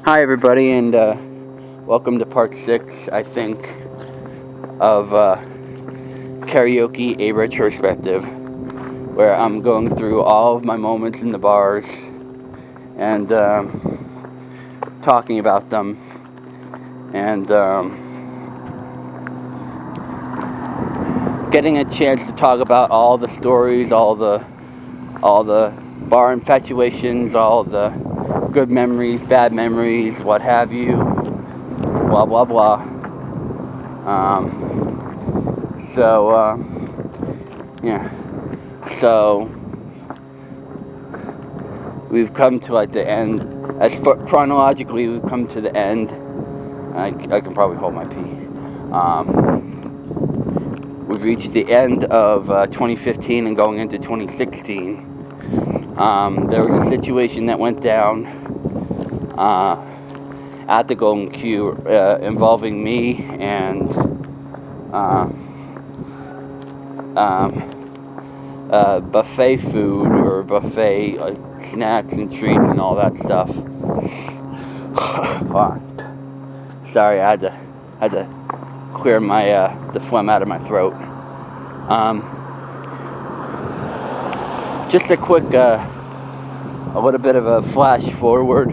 Hi everybody, and welcome to part 6, I think, of Karaoke, a Retrospective, where I'm going through all of my moments in the bars and talking about them, and getting a chance to talk about all the stories, all the bar infatuations, all the good memories, bad memories, what have you, blah blah blah. So we've come to like the end. As chronologically, we've come to the end. I can probably hold my pee. We've reached the end of 2015 and going into 2016. There was a situation that went down at the Golden Q involving me and buffet food, or buffet snacks and treats and all that stuff. Sorry, I had to clear my the phlegm out of my throat. Just a quick, a little bit of a flash forward.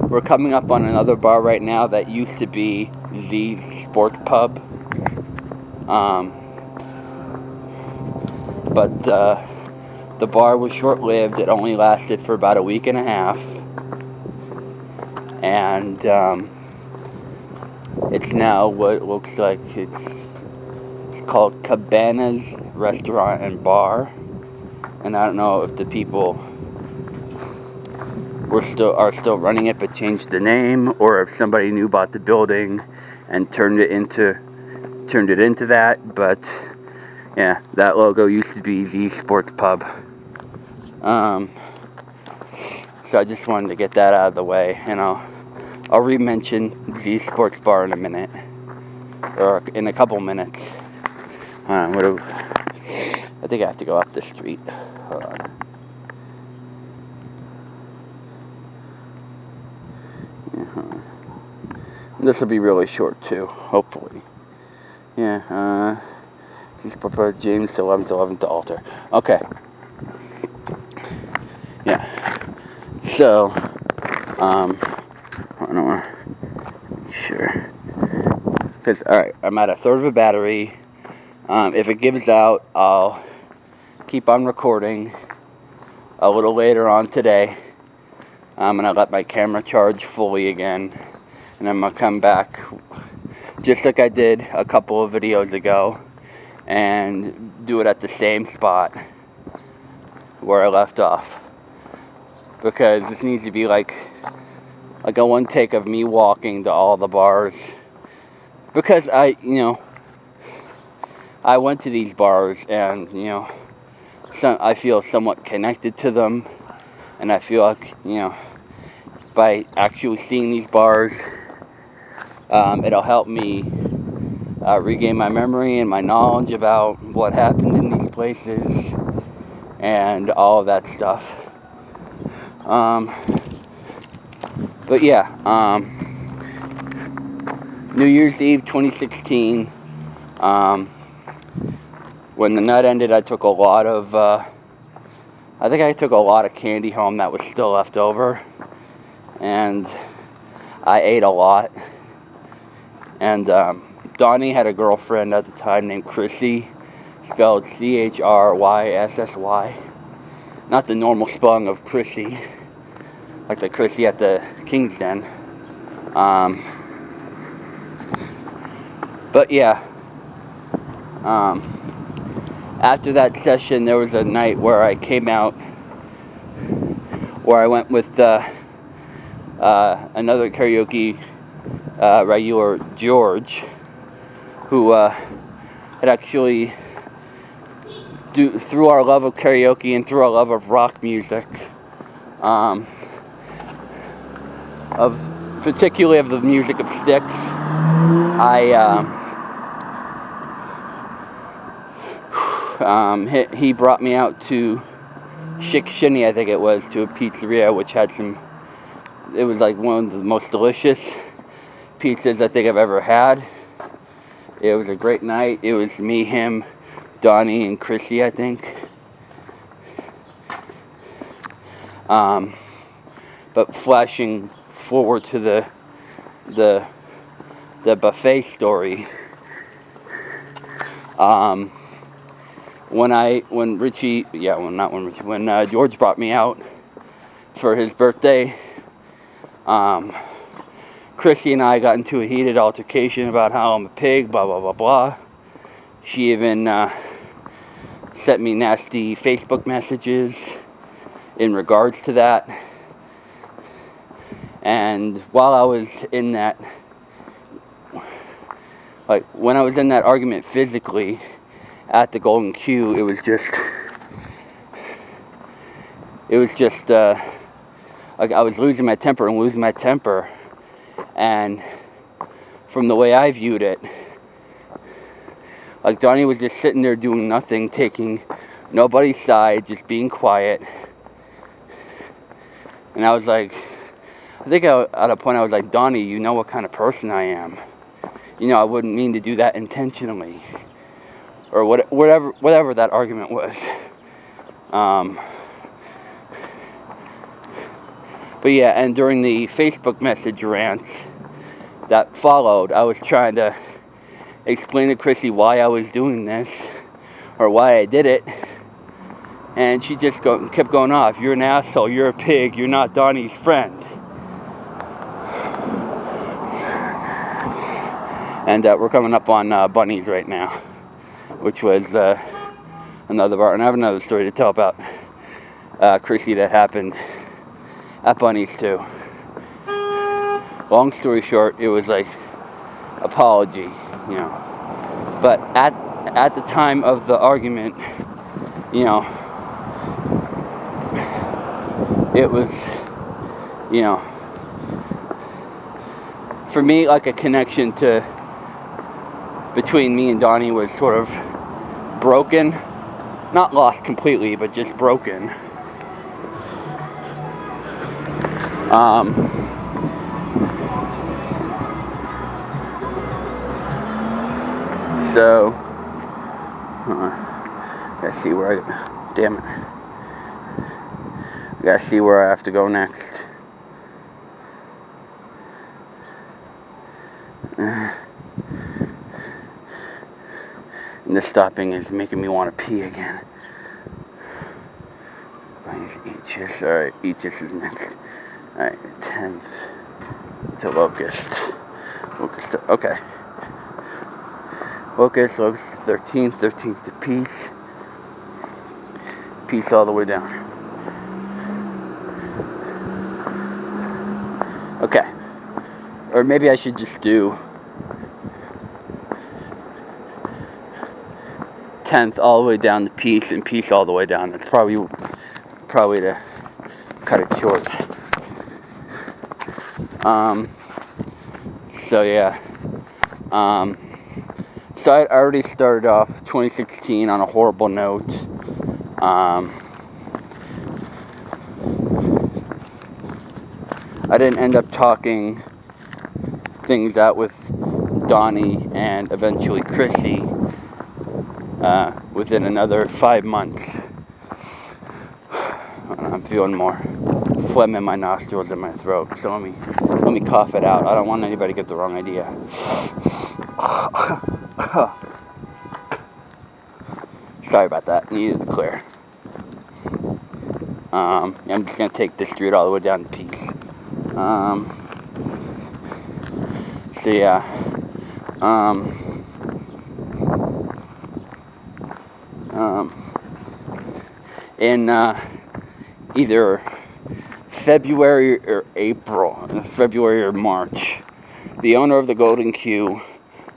We're coming up on another bar right now that used to be Z's Sports Pub. But the bar was short-lived. It only lasted for about a week and a half. And it's now what looks like it's called Cabana's Restaurant and Bar. And I don't know if the people are still running it but changed the name, or if somebody new bought the building and turned it into that. But yeah, that logo used to be Z Sports Pub. So I just wanted to get that out of the way, and I'll re-mention Z Sports Bar in a minute, or in a couple minutes. I think I have to go up the street. Hold on. This will be really short too, hopefully. Yeah, she's prepared James 11th to altar. Okay. Yeah. So, I don't know. Sure. Because, alright, I'm at a third of a battery. If it gives out, I'll keep on recording a little later on today. I'm going to let my camera charge fully again, and I'm going to come back just like I did a couple of videos ago and do it at the same spot where I left off, because this needs to be like a one take of me walking to all the bars, because I went to these bars and I feel somewhat connected to them, and I feel like by actually seeing these bars, it'll help me regain my memory and my knowledge about what happened in these places and all of that stuff. But yeah, New Year's Eve 2016, when the night ended, I took a lot of candy home that was still left over, and I ate a lot. And Donny had a girlfriend at the time named Chrissy, spelled Chrysssy, not the normal spelling of Chrissy, like the Chrissy at the King's Den. But yeah, after that session, there was a night where I came out, where I went with another karaoke regular, George, who had actually, through our love of karaoke and through our love of rock music, particularly of the music of Styx, he brought me out to Chick Shinny, I think it was, to a pizzeria which had some it was like one of the most delicious pizzas I think I've ever had. It was a great night. It was me, him, Donnie, and Chrissy, I think. But flashing forward to the buffet story. When George brought me out for his birthday, Chrissy and I got into a heated altercation about how I'm a pig, blah, blah, blah, blah. She even sent me nasty Facebook messages in regards to that. And while I was in that, like, when I was in that argument physically at the Golden Q, it was just like I was losing my temper. And from the way I viewed it, like, Donnie was just sitting there doing nothing, taking nobody's side, just being quiet. And I was like, at a point I was like, Donnie, you know what kind of person I am. You know, I wouldn't mean to do that intentionally. Or whatever that argument was. But yeah, and during the Facebook message rants that followed, I was trying to explain to Chrissy why I was doing this, or why I did it. And she just kept going off. You're an asshole, you're a pig, you're not Donnie's friend. And we're coming up on Bunnies right now, which was another bar. And I have another story to tell about Chrissy that happened at Bunnies too. Long story short, it was like apology, you know. But at the time of the argument, you know, it was, you know, for me, like, a connection between me and Donnie was sort of broken. Not lost completely, but just broken. So, gotta see where damn it. I gotta see where I have to go next. And this stopping is making me want to pee again. ECUS. Alright, ECUS is next. Alright, 10th to Locust. Okay. Locust, 13th to Peace. Peace all the way down. Okay. Or maybe I should just do 10th all the way down to Peace, and Peace all the way down. That's probably to cut it short. So yeah. So I already started off 2016 on a horrible note. I didn't end up talking things out with Donnie and eventually Chrissy within another 5 months. I'm feeling more phlegm in my nostrils and my throat, so let me cough it out. I don't want anybody to get the wrong idea. Sorry about that. Needed to clear. I'm just gonna take this street all the way down to Peace. So yeah. In either February or February or March, the owner of the Golden Q,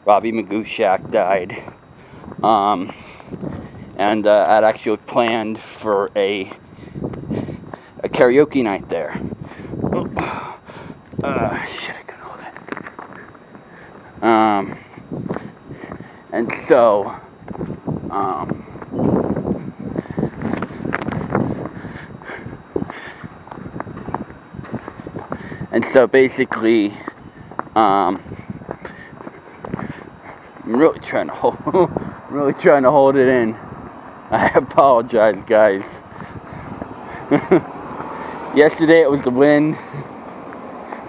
Robbie Magooshak, died. And I'd actually planned for a karaoke night there. Shit, I couldn't hold it. And so, And so basically, I'm really trying to hold it in. I apologize, guys. Yesterday it was the win.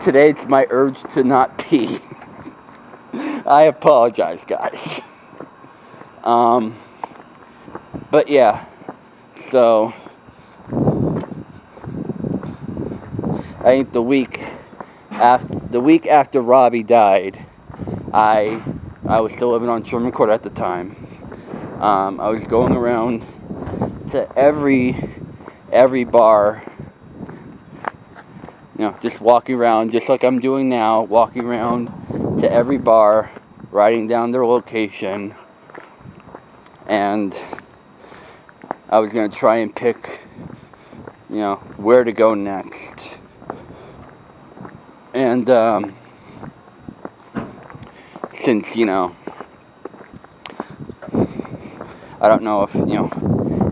Today it's my urge to not pee. I apologize, guys. But yeah, so I think the week after Robbie died, I was still living on Sherman Court at the time. I was going around to every bar, just walking around, just like I'm doing now, walking around to every bar, writing down their location, and I was going to try and pick, where to go next. And, since, I don't know if,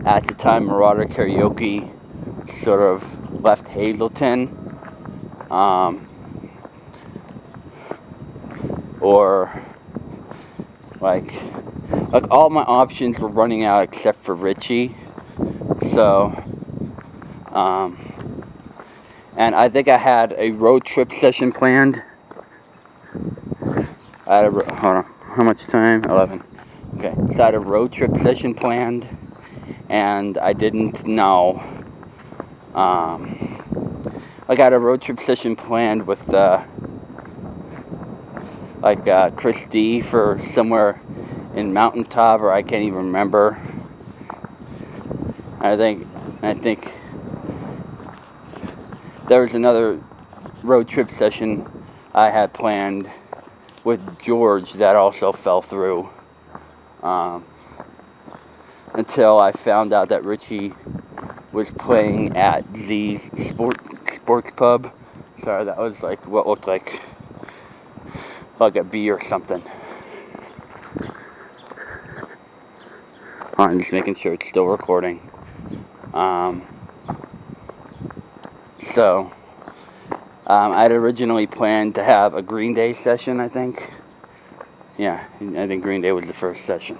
at the time Marauder Karaoke sort of left Hazleton, or like all my options were running out except for Richie. So, and I think I had a road trip session planned. Hold on, how much time? 11. Okay, so I had a road trip session planned, and I didn't know, I had a road trip session planned with, Chris D for somewhere in Mountaintop, or I can't even remember. I think there was another road trip session I had planned with George that also fell through, until I found out that Richie was playing at Z's sports pub. Sorry, that was like what looked like a bee or something. I'm just making sure it's still recording. So I'd originally planned to have a Green Day session, I think. Yeah, I think Green Day was the first session.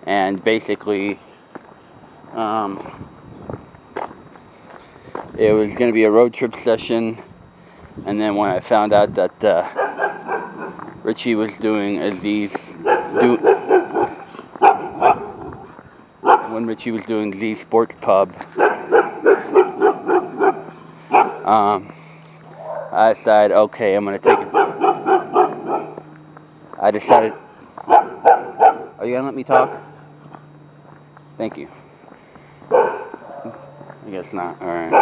And basically, it was going to be a road trip session, and then when I found out that Richie was doing Z's sports pub, I decided, okay, I'm going to take it. I decided, are you going to let me talk? Thank you. I guess not. Alright.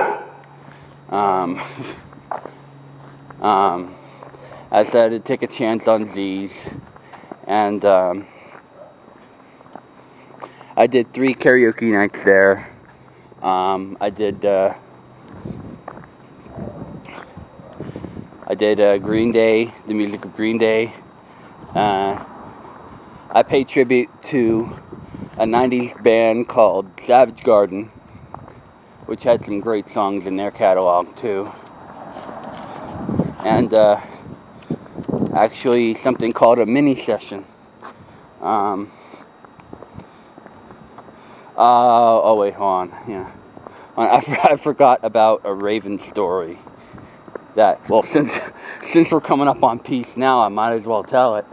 I decided to take a chance on Z's, and I did 3 karaoke nights there. I did Green Day, the music of Green Day. I paid tribute to a 90s band called Savage Garden, which had some great songs in their catalog too. And actually something called a mini session. Oh wait, hold on. Yeah, I forgot about a Raven story. That, well, since we're coming up on peace now, I might as well tell it.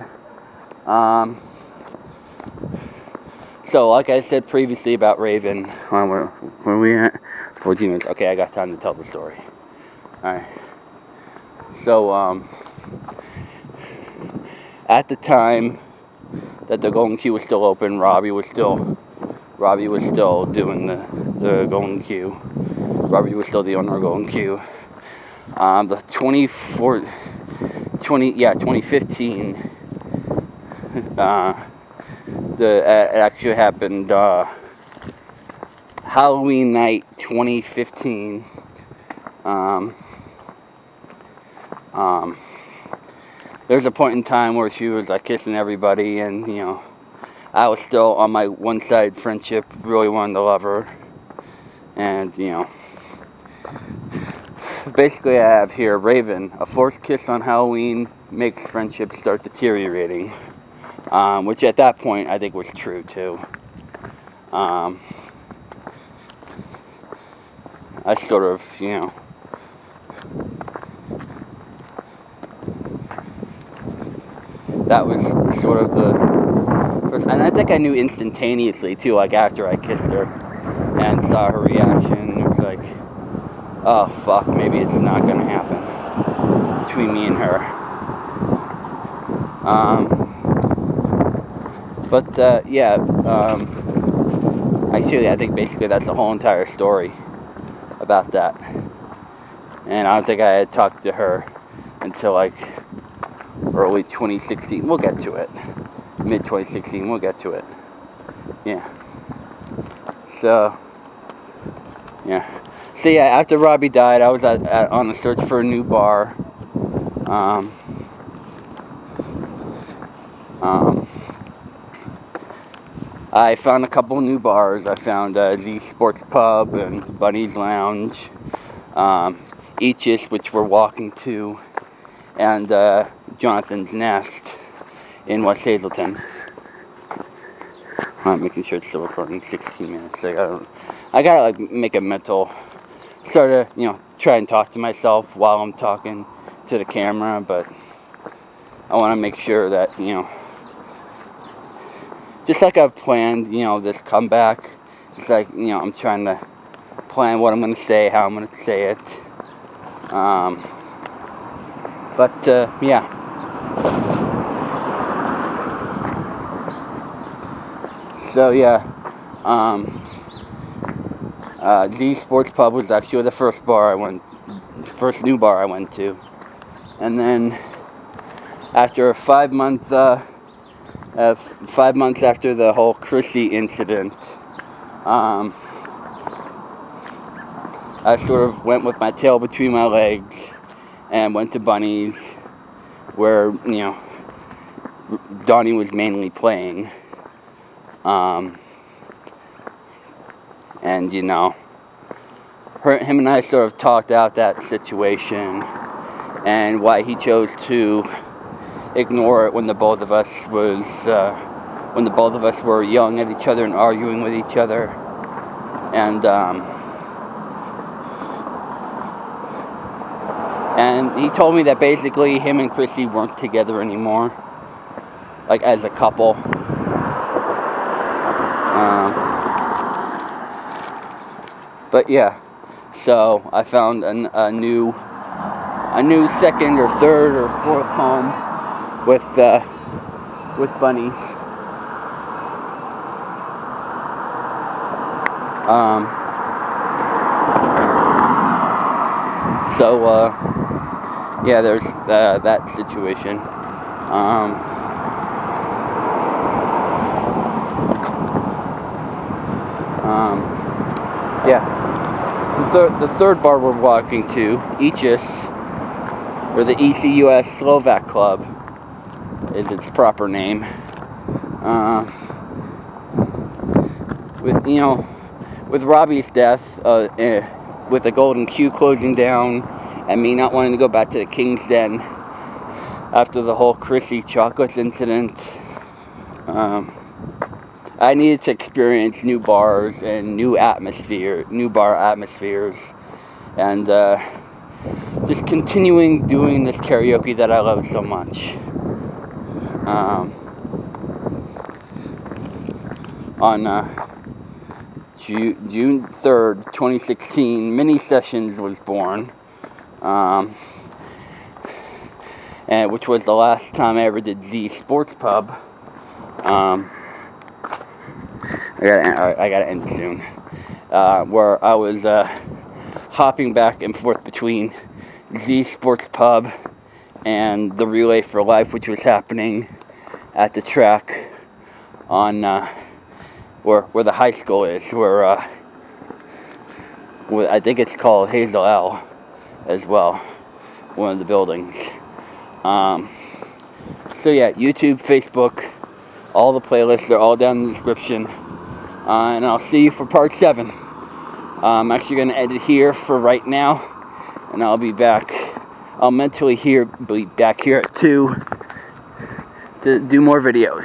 So, like I said previously about Raven, where are we at? 14 minutes. Okay, I got time to tell the story. Alright. So, at the time that the Golden Q was still open, Robbie was still doing the Golden Q. Robbie was still the owner of Golden Q. The 2015, it actually happened, Halloween night 2015. There's a point in time where she was like kissing everybody, and I was still on my one-sided friendship, really wanted to love her, and basically I have here, Raven, a forced kiss on Halloween makes friendships start deteriorating. Which at that point I think was true too. I sort of, that was sort of the first, and I think I knew instantaneously too, like after I kissed her and saw her reaction. It was like, oh fuck, maybe it's not gonna happen between me and her. Actually, I think basically that's the whole entire story about that. And I don't think I had talked to her until like early 2016. We'll get to it. Mid 2016, we'll get to it. Yeah. So after Robbie died, I was on the search for a new bar. I found a couple new bars. I found Z Sports Pub and Bunny's Lounge, ECUS, which we're walking to, and Jonathan's Nest in West Hazelton. I'm making sure it's still recording. 16 minutes. I gotta like make a mental sort of, try and talk to myself while I'm talking to the camera, but I want to make sure that, just like I've planned, this comeback, it's like, I'm trying to plan what I'm going to say, how I'm going to say it. Z Sports Pub was actually the first new bar I went to. And then after 5 months, 5 months after the whole Chrissy incident, I sort of went with my tail between my legs and went to Bunny's, where, Donny was mainly playing. And, him and I sort of talked out that situation and why he chose to ignore it when the both of us were yelling at each other and arguing with each other. And he told me that basically him and Chrissy weren't together anymore, like as a couple. So I found a new second or third or fourth home with Bunny's. There's that situation. The third bar we're walking to, ECUS, or the ECUS Slovak Club, is its proper name. With Robbie's death, with the Golden Q closing down, and me not wanting to go back to the King's Den after the whole Chrissy Chocolates incident, I needed to experience new bars and new bar atmospheres, and just continuing doing this karaoke that I love so much. On June 3rd, 2016, Mini Sessions was born, and which was the last time I ever did Z Sports Pub. I gotta end soon. Where I was hopping back and forth between Z Sports Pub and the Relay for Life, which was happening at the track on where the high school is, where I think it's called Hazel L as well, one of the buildings. YouTube, Facebook, all the playlists are all down in the description. And I'll see you for part 7. I'm actually going to end it here for right now. and I'll be back. I'll mentally be back here at 2 to do more videos.